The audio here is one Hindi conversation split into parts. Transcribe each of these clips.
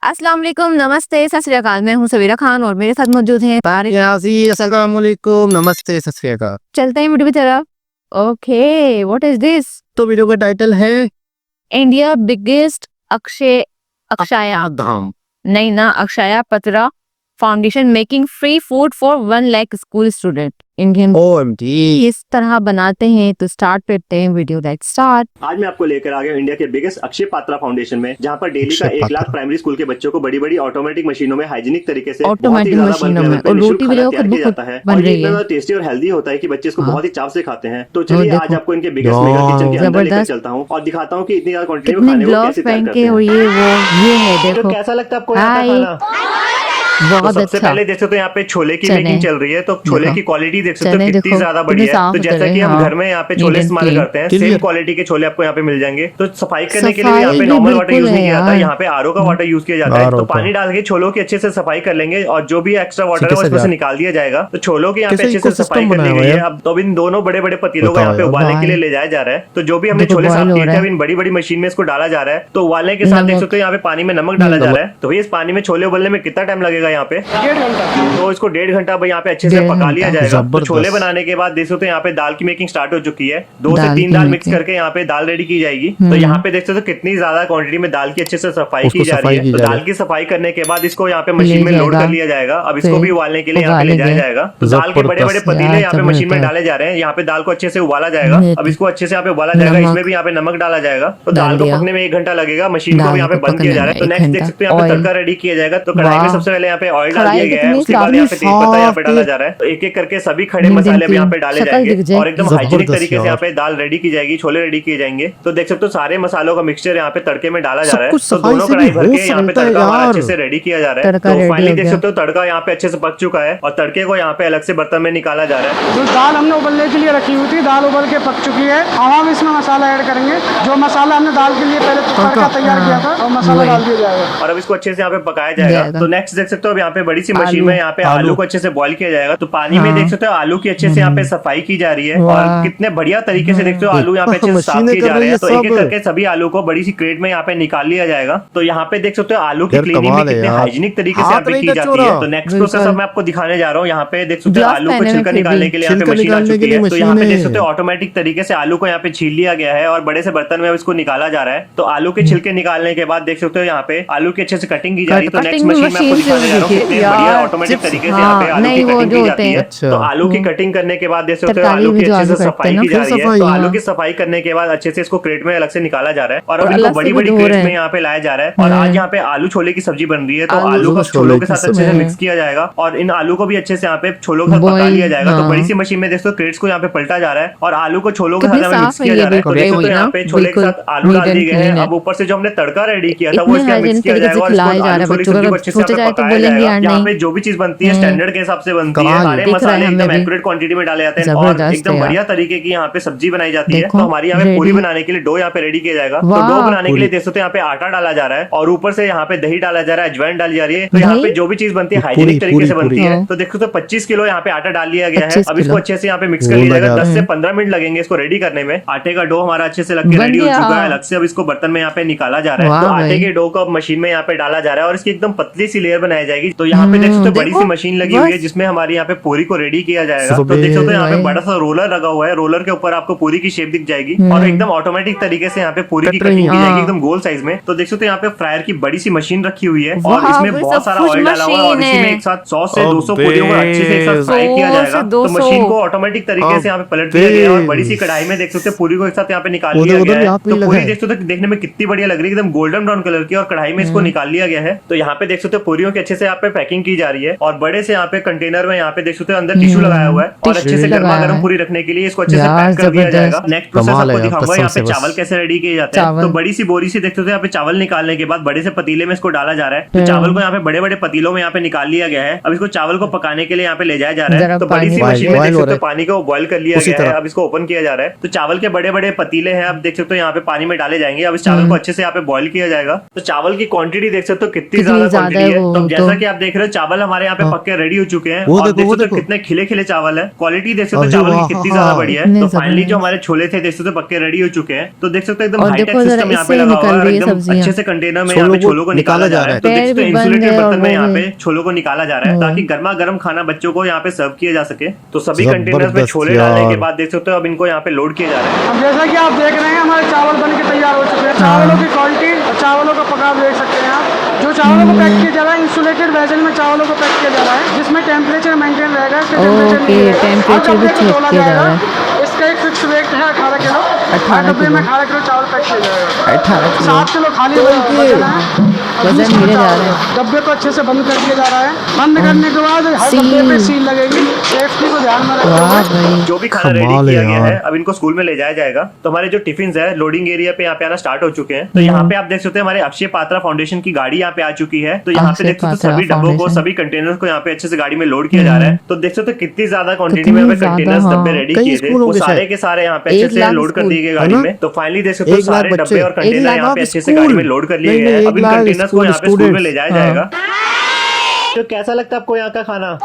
अस्सलाम वालेकुम, नमस्ते, सत श्री अकाल। मैं हूँ सवेरा खान और मेरे साथ मौजूद हैं बारिश। अस्सलाम वालेकुम, नमस्ते, सत श्री अकाल। चलते हैं वीडियो की तरफ। Okay, what is this? तो वीडियो का टाइटल है इंडिया बिगेस्ट अक्षया धाम। नहीं ना, अक्षया पत्रा foundation making free food for 1 lakh school student Indian. OMG। इस तरह बनाते हैं तो स्टार्ट करते हैं वीडियो। Let's start. आज मैं आपको लेकर आ गया इंडिया के बिगेस्ट अक्षय पात्रा फाउंडेशन में, जहां पर डेली का अक्षय 1 लाख पात्रा। प्राइमरी स्कूल के बच्चों को बड़ी बड़ी ऑटोमेटिक मशीनों में हाइजीनिक तरीके से ऑटोमेटिक मशीनों में और रोटी भी देखो तैयार खुद किया जाता है बन और ये रही इतना है। टेस्टी और हेल्दी होता है कि बच्चे इसको हाँ। बहुत ही चाव से खाते हैं। तो चलिए आज देखो। आपको इनके बिगेस्ट मेगा किचन के अंदर लेकर जबरदस्त। चलता हूँ और दिखाता हूँ कि इतनी ज्यादा क्वांटिटी में कितने खाने को ग्लव्स कैसे तैयार पहन करते के और हैं। ये है तो देखो। कैसा लगता है आपको यहाँ हाय। का खाना? तो बहुत सबसे अच्छा। पहले देख सकते हो यहाँ पे छोले की चने। मेकिंग चल रही है। तो छोले देखो। की क्वालिटी देख सकते हो चने कितनी देखो, ज्यादा कितने बढ़िया है। साफ तो जैसा सुथरे, कि हम हाँ। घर में यहाँ पे छोले Neat and इस्तेमाल clean। करते हैं, Clear। सेम क्वालिटी के छोले आपको यहाँ पे मिल जाएंगे। तो सफाई करने के लिए सफाई यहाँ पे भी नॉर्मल वाटर बिल्कुल यूज नहीं है किया जाता, यार। यहाँ पे आरओ का वाटर यूज किया जाता है। RO तो का। पानी डाल के छोलों की अच्छे से सफाई कर लेंगे और जो भी एक्स्ट्रा वाटर है ठीक वो है इसमें सर से यार। निकाल दिया जाएगा। तो छोलों के यहाँ पे कैसे अच्छे से ecosystem सफाई कर ली बनाया गई हुआ है। है? अब तो इन दोनों बड़े बड़े पतीलों को बताओ यहाँ पे यार। उबालने के लिए Boil। ले जाया जा रहा है। तो जो भी हमने देखो छोले साफ boil हो किए थे रहा अब है। इन बड़ी बड़ी मशीन में इसको डाला जा रहा है। तो उबालने के साथ देख नमक। सकते हो यहाँ पे पानी में नमक डाला जा रहा है। तो भैया इस पानी में छोले उबलने में कितना टाइम लगेगा यहाँ पे? 1.5 घंटा। तो इसको 1.5 घंटा यहाँ पे अच्छे से 1.5 पका लिया घंटा। जाएगा। तो जबरदस्त। छोले बनाने के बाद देख सकते हो यहाँ पे दाल की मेकिंग स्टार्ट हो चुकी है। 2 से दाल 3 की दाल मिक्स making। करके यहाँ पे दाल रेडी की जाएगी। तो यहाँ पे देख सकते हो कितनी ज्यादा क्वांटिटी में दाल की अच्छे से सफाई उसको की जा रही सफाई है। की तो जा रही दाल है। की सफाई करने के बाद इसको यहाँ पे ले मशीन में लोड जाएगा। कर लिया जाएगा। अब इसको फिर भी उबालने के लिए यहाँ पे ले जाया उबालेंगे। जाएगा। तो दाल के बड़े बड़े जबरदस्त पतीले यार, यहाँ पे मशीन में जबरदस्त। डाले जा रहे हैं। यहाँ पे दाल को अच्छे से उबाला जाएगा। मेथी। अब इसको अच्छे से यहाँ पे उबाला जाएगा। नमक। इसमें भी यहाँ पे नमक डाला जाएगा। तो डाल दाल को दिया। पकने में 1 घंटा लगेगा। मशीन को दाल भी यहाँ पे को बंद किया पकने जा रहा है। तो में 1 नेक्स्ट देख घंटा। सकते हो यहाँ पे ऑयल। तड़का रेडी किया जाएगा। तो कढ़ाई में वाह। सबसे पहले यहाँ पे ऑयल डाल कढ़ाई दिया गया है। कितनी उसके बाद यहाँ पे सारी तेज पत्ता यहाँ पे साफ डाला जा रहा है। तो एक एक करके सभी खड़े Neat and मसाले अब यहाँ clean। पे डाले शक्ल जाएंगे दिख जाए। और एकदम जबरदस्त हाइजीनिक तरीके से यार। यहाँ पे दाल रेडी की जाएगी, छोले रेडी किए जाएंगे। तो देख सकते हो सारे मसालों का मिक्सचर यहाँ पे तड़के में डाला जा सब रहा है। कुछ तो सफाई दोनों से कढ़ाई भी भर हो के यहाँ पे सकता है तड़का हमारा यार। अच्छे से रेडी किया जा रहा है। तड़का तो ready फाइनली हो देख गया। सकते हो तड़का यहाँ पे अच्छे से पक चुका है और तड़के को यहाँ पे अलग से बर्तन में निकाला जा रहा है। जो दाल हमने उबलने के लिए रखी हुई थी, दाल उबल के पक चुकी है। अब हम इसमें मसाला ऐड करेंगे। जो मसाला हमने दाल के लिए पहले तड़का तैयार किया था और मसाला डाल दिया जाएगा और अब इसको अच्छे से यहाँ पे पकाया जाएगा। तो नेक्स्ट देख सकते हो अब यहाँ पे बड़ी सी मशीन में यहाँ पे आलू को अच्छे से बॉईल किया जाएगा। तो पानी में देख सकते हो आलू की अच्छे से यहाँ पे सफाई की जा रही है और वाह। कितने बढ़िया तरीके से देखते हो आलू यहाँ पे अच्छे से साफ मशीनें किए कर जा रहे रही हैं। है तो एक एक सब। करके सभी आलू को बड़ी सी क्रेट में यहाँ पे निकाल लिया जाएगा। तो यहाँ पे देख सकते हो आलू की यार क्लीनिंग भी कमाल है कितने यार। हाइजीनिक तरीके से यहाँ हाथ पे नहीं की टच जाती हो है। रहा। तो नेक्स्ट बिल्कुल। प्रोसेस अब मैं आपको दिखाने जा रहा हूँ। यहाँ पे देख सकते हो ग्लव्स आलू को पहने छिलका हैं फिर निकालने भी। के लिए यहाँ पे छिलका मशीन आ निकालने चुकी के लिए है। तो यहाँ पे मशीन देख है। सकते हो ऑटोमेटिक तरीके से आलू को यहाँ पे छील लिया गया है और बड़े से बर्तन में अब इसको निकाला जा रहा है। तो आलू के छिलके निकालने के बाद देख सकते हो यहाँ पे आलू की अच्छे से कटिंग की जा रही है। तो नेक्स्ट कटिंग मशीन में आपको मशीन से दिखाने जा रहा हूँ देखिए कितने यार, बढ़िया ऑटोमेटिक चिप्स। तरीके से यहाँ पे हाँ, आलू की नहीं, वो कटिंग जो की होते जाती हैं। है। अच्छा। तो आलू की कटिंग करने के बाद देख सकते हो तरकारी आलू में की जो अच्छे आलू से कटते सफाई हैं ना, की जा फिर रही है। सफाई, तो हाँ। आलू की सफाई करने के बाद अच्छे से इसको क्रेट में अलग से निकाला जा रहा है और और अब अलग इनको से बड़ी भी बड़ी धो क्रेट रहे हैं। में यहाँ पे लाया जा रहा है। और आज यहाँ पे आलू छोले की सब्जी बन रही है। तो आलू आलू को छोलों के साथ अच्छे से में। मिक्स किया जाएगा और इन आलू को भी अच्छे से यहाँ पे छोलों के साथ पका Boil, लिया जाएगा। तो हाँ। बड़ी सी मशीन में देख सकते हो क्रेट्स को यहाँ पे पलटा जा रहा है और आलू को छोलों के कितने साथ मिक्स साफ है किया ये जा रहा है। तो बिल्कुल, देख सकते वही हो ना, यहाँ पे छोले के बिल्कुल साथ आलू neat डाल and दिए गए clean हैं। है। अब ऊपर से जो हमने तड़का रेडी किया था वो इतने इसके मिक्स हाइजीनिक किया तरीके से जाएगा और खिलाया इसको जा रहा आलू है छोले की बच्चों सब्जी को। को अच्छे से सोचा यहाँ जाए पे तो पकाया बोलेंगे जाएगा। यार यहाँ नहीं। पे जो भी चीज बनती है स्टैंडर्ड के हिसाब से बनती है। कमाल। सारे दिख रहा मसाले है एकदम हमें भी। एक्यूरेट क्वांटिटी में डाले जाते हैं और जबरदस्त एकदम है बढ़िया यार। तरीके की यहाँ पे सब्जी बनाई जाती है। देखो, तो हमारी यहाँ पे पूरी ready। बनाने के लिए डो यहाँ पे रेडी किया जाएगा। तो वाह। डो बनाने के लिए पूरी। देख सकते हो यहाँ पे आटा डाला जा रहा है और ऊपर से यहाँ पे दही डाला जा रहा है, अजवाइन डाली जा रही है। तो यहाँ दही? पे जो भी चीज बनती है पूरी, हाइजीनिक तरीके से पूरी, बनती पूरी। है। तो देखो तो 25 किलो यहाँ पे आटा डाल लिया गया है। 25 अब इसको किलो। अच्छे से यहाँ पे मिक्स कर वो लिया जाएगा। लगा 10 से 15 मिनट लगेंगे इसको रेडी करने में। आटे का डो हमारा अच्छे से लग के बन रेडी हो गया। चुका है। अलग से अब इसको बर्तन में यहाँ पे निकाला जा रहा है। वाह तो आटे भाई। के डो को अब मशीन में यहाँ पे डाला जा रहा है और इसकी एकदम पतली सी लेयर बनाई जाएगी। तो यहाँ पे देख सकते हो बड़ी सी देखो, मशीन लगी हुई है बस। जिसमें हमारी यहाँ पे पूरी को रेडी किया जाएगा। तो सुबह देख सकते हो यहाँ पे भाई। बड़ा सा रोलर लगा हुआ है। रोलर के ऊपर आपको पूरी की शेप दिख जाएगी और एकदम ऑटोमेटिक तरीके से यहाँ पे पूरी की कट रही कटिंग की है। जाएगी हाँ। एकदम गोल साइज में। तो देख सकते हो यहाँ पे फ्रायर की बड़ी सी मशीन रखी हुई है और वाह, इसमें वो बहुत सब सारा कुछ ऑयल डाला हुआ है और मशीन इसी में है। एक साथ 100 से 200 पूरियों को अच्छे से एक साथ फ्राई किया 100 जाएगा। से तो 200 मशीन को ऑटोमेटिक तरीके से यहाँ पे पलट दिया गया है और बड़ी सी कढ़ाई में देख सकते हो पूरी को एक साथ यहाँ पे निकाल लिया उधर गया भी है। हाथ तो नहीं पूरी लगा है। देख सकते हो देखने में कितनी बढ़िया लग रही है, एकदम गोल्डन ब्राउन कलर की और कढ़ाई में इसको निकाल लिया गया है। तो यहाँ पे देख सकते हो पूरियों के अच्छे से यहाँ पे पैकिंग की जा रही है और बड़े से यहाँ पे कंटेनर में यहाँ पे देख सकते हो अंदर टिश्यू लगाया हुआ है और अच्छे से गर्मा गर्म पूरी रखने के लिए इसको अच्छे से यार, पैक कर दिया जबरदस्त। जाएगा। नेक्स्ट प्रोसेस कमाल है आपको यार, दिखाऊंगा यहाँ पे कसम से चावल बस। कैसे रेडी किए जाते हैं। चावल। तो बड़ी सी बोरी से देखते हो यहाँ पे चावल निकालने के बाद बड़े से पतीले में इसको डाला जा रहा है। तो चावल को यहाँ पे बड़े बड़े पतीलों में यहाँ पे निकाल लिया गया है। अब इसको चावल को पकाने के लिए यहाँ पे ले जाया जा रहा है। गरम तो बड़ी सी पानी। मशीन में Boil देख हो सकते रहा हो है। पानी को बॉईल कर लिया उसी गया है। तरह। अब इसको ओपन किया जा रहा है। तो चावल के बड़े बड़े पतीले हैं, अब देख सकते हो यहाँ पे पानी में डाले जाएंगे। अब इस चावल को अच्छे से यहाँ पे बॉईल किया जाएगा। तो चावल की क्वांटिटी देख सकते हो कितनी कितनी ज्यादा ज्यादा क्वांटिटी है है। वो तो तो। जैसा जैसा कि आप देख रहे हो चावल हमारे यहाँ पे हाँ। पक्के रेडी हो चुके हैं वो और देखो, देख वो सकते हो देखो। कितने खिले खिले चावल है। क्वालिटी देख सकते हो अरे चावल वाह, की कितनी हाँ, ज्यादा हाँ। बढ़िया है। इतने तो फाइनली जो जबरदस्त। हमारे छोले थे देख सकते हो पक्के रेडी हो चुके हैं। तो देख सकते हो एकदम और हाईटेक देखो जरा सिस्टम यहाँ पे इससे लगा हुआ है निकल और रही है एकदम सब्जियां। अच्छे से कंटेनर में यहाँ पे छोलों को निकाला जा रहा है। तो देख पैर सकते हो भी बंद इंसुलेटेड है और बर्तन में वो यहाँ भी। पे छोलों को निकाला जा रहा है हाँ। ताकि गर्मा गर्म खाना बच्चों को यहाँ पे सर्व किया जा सके। तो सभी कंटेनर्स में जबरदस्त छोले डालने के यार। बाद देख सकते हो अब इनको यहाँ पे लोड किया जा रहा है। अब जैसा कि आप देख रहे हैं हमारे चावल बन के तैयार हो चुके हैं। चावलों की क्वालिटी और चावलों का पकाव देख सकते हैं आप। जो चावलों को पैक किया जा रहा है इंसुलेटेड वेसल में चावलों को पैक किया जा रहा है जिसमें टेम्परेचर मेंटेन रहेगा। इसका टेम्परेचर ओके, नहीं रहेगा। टेम्परेचर हर भी डब्बे को चेक तोला किया जा जाएगा। रहा है। इसका एक फिक्स वेट है 18 किलो। 18 हर डब्बे में किलो। 18 किलो चावल पैक किया जाएगा। 18 किलो 7 किलो खाली तो वजन है। और वजन 20 किलो गिरे जा चावल रहे है। हैं। डब्बे को अच्छे से बंद कर दिया जा रहा है। बंद करने के बाद हर डब्बे पे सील लगेगी। सेफ्टी को ध्यान में रखते वाह हुए भाई। जो भी खाना रेडी कमाल है किया गया है यार। अब इनको स्कूल में ले जाया जाएगा। तो हमारे जो टिफिन है लोडिंग एरिया पे यहाँ पे आना स्टार्ट हो चुके हैं। तो यहाँ पे आप देख सकते हैं हमारे अक्षय पात्रा फाउंडेशन की गाड़ी यहाँ पे आ चुकी है। तो यहाँ पे अक्षय देख सकते हो पात्रा सभी डब्बों को फाउंडेशन। सभी कंटेनर को यहाँ पे अच्छे से गाड़ी में लोड किया जा रहा है। तो देख सकते हो कितनी ज्यादा क्वांटिटी में कितनी हमें कंटेनर्स ज्यादा, डब्बे हाँ। रेडी कई किए थे। स्कूलों वो के सारे शायद। के सारे यहाँ पे अच्छे 1 से लाख लोड कर स्कूल, दिए गए है गाड़ी ना? में। तो फाइनली देख सकते हो 1 लाख सारे डब्बे बच्चे। और 1 कंटेनर लाख यहाँ पे अच्छे से स्कूल। गाड़ी में लोड कर लिए नहीं, गए हैं। नहीं, अब इन 1 लाख कंटेनर्स को स्कूल यहाँ पे स्कूल में स्टूडेंट्स। ले जाया जाएगा। तो कैसा लगता है आपको यहाँ का खाना?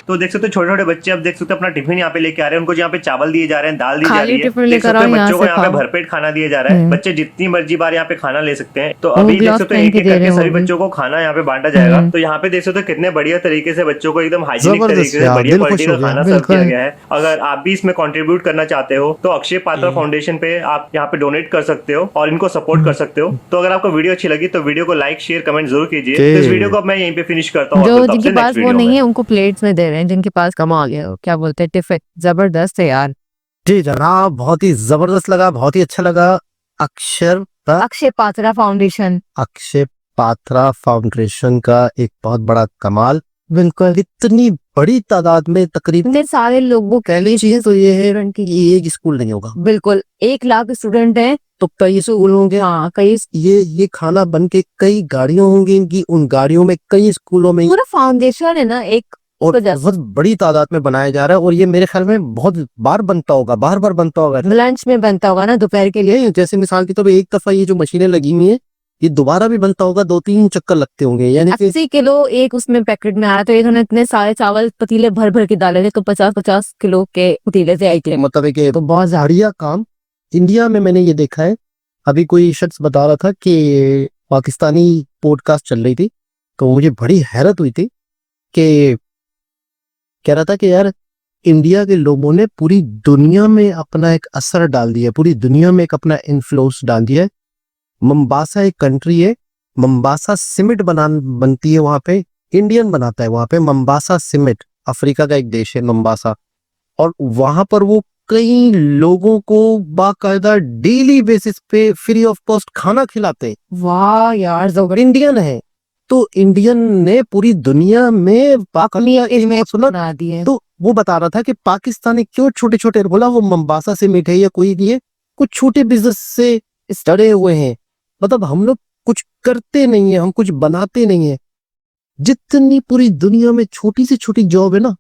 तो देख सकते हो छोटे छोटे बच्चे अब देख सकते हो अपना टिफिन यहाँ पे लेके आ रहे हैं। उनको यहाँ पे चावल दिए जा रहे हैं, दाल दी जा खाली रही है। टिफिन देख लेकर सकते हो आओ, यहाँ बच्चों को से यहाँ पे खाओ। भरपेट खाना दिया जा रहा है। बच्चे जितनी मर्जी बार यहाँ पे खाना ले सकते हैं। तो वो अभी देख ग्लव्स सकते हो पहन एक के एक दे करके रहे हैं सभी वो भी। बच्चों को खाना यहाँ पे बांटा जाएगा। तो यहाँ पे देख सकते हो कितने बढ़िया तरीके से बच्चों को एकदम हाइजीनिक जबरदस्त तरीके से यार, बढ़िया दिल क्वालिटी खुश का हो गया। खाना सर्व बिल्कुल। किया गया है। अगर आप भी इसमें कंट्रीब्यूट करना चाहते हो तो अक्षय पात्रा फाउंडेशन पे आप यहाँ पे डोनेट कर सकते हो और इनको सपोर्ट कर सकते हो। तो अगर आपको वीडियो अच्छी लगी तो वीडियो को लाइक शेयर कमेंट जरूर कीजिए। तो इस वीडियो को अब मैं यहीं पे फिनिश करता हूँ। जो और मिलता हूँ जिनके आपसे पास next वो वीडियो नहीं में। है उनको प्लेट्स में दे रहे हैं। जिनके पास कमाल है, क्या बोलते हैं, टिफिन। जबरदस्त है यार। जी जनाब, बहुत ही जबरदस्त लगा, बहुत ही अच्छा लगा। अक्षय पात्रा फाउंडेशन। अक्षय पात्रा फाउंडेशन का एक बहुत बड़ा कमाल। बिल्कुल। इतनी बड़ी तादाद में तकरीबन इतने सारे लोगों के पहली चीज तो ये है कि ये एक स्कूल नहीं होगा बिल्कुल 1 लाख स्टूडेंट हैं। तो कई स्कूल होंगे। हाँ, कई ये खाना बन के कई गाड़ियों होंगी इनकी, उन गाड़ियों में कई स्कूलों में पूरा फाउंडेशन है ना एक। और तो जैसे- बहुत बड़ी तादाद में बनाया जा रहा है। और ये मेरे ख्याल में बहुत बार बनता होगा, बार बार बनता होगा। लंच में बनता होगा ना दोपहर के लिए। ये जैसे मिसाल की तो एक दफा ये जो मशीनें लगी हुई हैं ये दोबारा भी बनता होगा, 2-3 चक्कर लगते होंगे। यानी कि 80 किलो एक उसमें पैकेट में आया। तो इन्होंने इतने सारे चावल पतीले भर भर के डाले थे। तो 50-50 किलो के पतीले थे एक। मतलब है कि तो बहुत ज्यादा। बढ़िया काम। इंडिया में मैंने ये देखा है, अभी कोई शख्स बता रहा था कि पाकिस्तानी पॉडकास्ट चल रही थी तो मुझे बड़ी हैरत हुई थी कि कह रहा था कि यार इंडिया के लोगों ने पूरी दुनिया में अपना एक असर डाल दिया, पूरी दुनिया में एक अपना इन्फ्लुएंस डाल दिया है। मंबासा एक कंट्री है, मंबासा सीमेंट बनती है वहां पे, इंडियन बनाता है वहां पे मंबासा सीमेंट। अफ्रीका का एक देश है मंबासा। और वहां पर वो कई लोगों को बाकायदा डेली बेसिस पे फ्री ऑफ कॉस्ट खाना खिलाते हैं। वाह यार जबरदस्त। इंडियन है तो इंडियन ने पूरी दुनिया में सुना। बना दिए। तो वो बता रहा था कि पाकिस्तानी क्यों छोटे छोटे, बोला वो मंबासा से मीठे या कोई भी है, कुछ छोटे बिजनेस से डरे हुए हैं। मतलब हम लोग कुछ करते नहीं है, हम कुछ बनाते नहीं है। जितनी पूरी दुनिया में छोटी से छोटी जॉब है ना,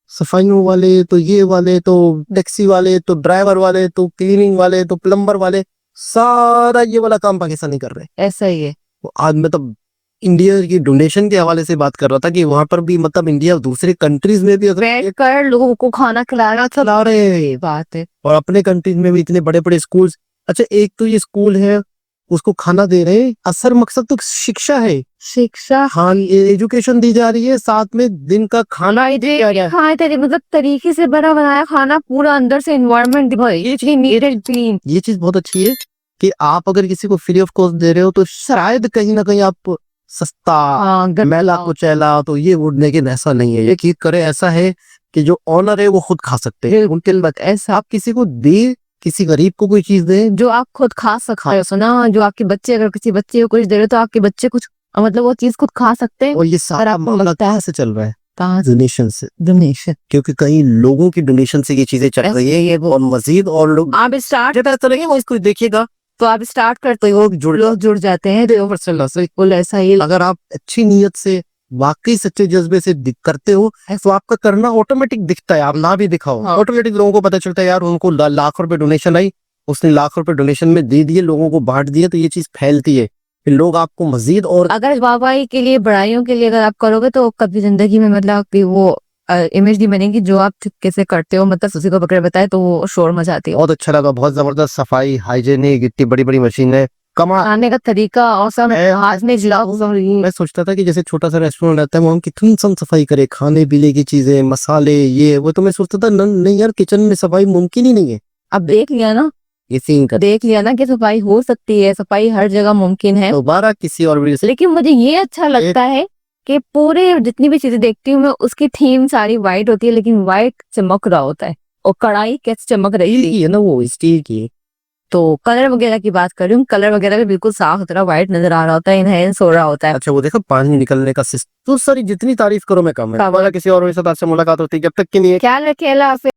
सफाइयों वाले तो ये वाले तो टैक्सी वाले तो ड्राइवर वाले तो क्लीनिंग वाले तो प्लम्बर वाले, सारा ये वाला काम पाकिस्तानी कर रहे हैं। ऐसा ही है। आज मतलब इंडिया की डोनेशन के हवाले से बात कर रहा था कि वहां पर भी मतलब इंडिया दूसरे कंट्रीज में भी बैठ कर लोगों को खाना खिलाना चला रहे हैं बात है। और अपने कंट्रीज में भी इतने बड़े बड़े स्कूल्स। अच्छा एक तो ये स्कूल है उसको खाना दे रहे हैं, असर मकसद तो शिक्षा है। शिक्षा। हाँ एजुकेशन दी जा रही है, साथ में दिन का खाना ही दिया गया है। हाँ मतलब तरीके से बना बनाया खाना, पूरा अंदर से एनवायरनमेंट नीट क्लीन। ये चीज बहुत अच्छी है कि आप अगर किसी को फ्री ऑफ कॉस्ट दे रहे हो तो शायद कहीं ना कहीं आप सस्ता हाँ, मैला कुचैला तो ये वो, लेकिन ऐसा नहीं है। ये चीज करे ऐसा है कि जो ऑनर है वो खुद खा सकते हैं। उनके लिए ऐसा आप किसी को दे, किसी गरीब को कोई चीज दे जो आप खुद खा सकते हो। सुना, जो आपके बच्चे, अगर किसी बच्चे को कुछ दे रहे तो आपके बच्चे कुछ मतलब वो चीज खुद खा सकते हैं। और ये सारा आपको मामला लगता है- कहाँ से चल रहा है? कहाँ से? डोनेशन से। डोनेशन। क्योंकि कई लोगों की डोनेशन से ये चीजें चल रही है। ये और मजीद और लोग आप स्टार्ट वो इसको देखिएगा तो आप स्टार्ट करते हो, लोग जुड़ जाते हैं। बिल्कुल ऐसा ही। अगर आप अच्छी नीयत से वाकई सच्चे जज्बे से करते हो तो आपका करना ऑटोमेटिक दिखता है। आप ना भी दिखाओ हाँ। ऑटोमेटिक लोगों को पता चलता है यार उनको लाख रुपए डोनेशन आई, उसने लाख रुपए डोनेशन में दे दिए, लोगों को बांट दिए, तो ये चीज फैलती है। फिर लोग आपको मजीद और अगर वाहवाही के लिए, बड़ाइयों के लिए अगर आप करोगे तो कभी जिंदगी में मतलब कि वो इमेज नहीं बनेगी जो आप चुपके से करते हो, मतलब किसी को पकड़े बताए तो वो शोर मचाती हो। बहुत अच्छा लगा, बहुत जबरदस्त सफाई, हाइजेनिक, इतनी बड़ी बड़ी मशीन है, कमाल। खाने का तरीका और सब हाथ में मैं सोचता था कि जैसे छोटा सा रेस्टोरेंट रहता है वो हम कितनी सफाई करे, खाने पीने की चीजें, मसाले, ये वो, तो मैं सोचता था नहीं यार, किचन में सफाई मुमकिन ही नहीं है। अब देख लिया ना, ये सीन कर देख लिया ना कि सफाई हो सकती है, सफाई हर जगह मुमकिन है। दोबारा किसी और वीडियो से लेकिन मुझे ये अच्छा लगता है कि पूरे जितनी भी चीजें देखती हूँ मैं, उसकी थीम सारी व्हाइट होती है, लेकिन व्हाइट चमक रहा होता है। और कढ़ाई कैसे चमक रही स्टील थी, की है ना, वो स्टील की है। तो कलर वगैरह की बात कर रही हूँ, कलर वगैरह भी बिल्कुल साफ सुथरा व्हाइट नजर आ रहा होता है, इनहेंस हो रहा होता है। अच्छा वो देखो पानी निकलने का सिस्टम, तो सारी जितनी तारीफ करो मैं कम है। कम है। किसी और के साथ आपसे मुलाकात होती है, जब तक के लिए ख्याल रखे, अल्लाह हाफिज।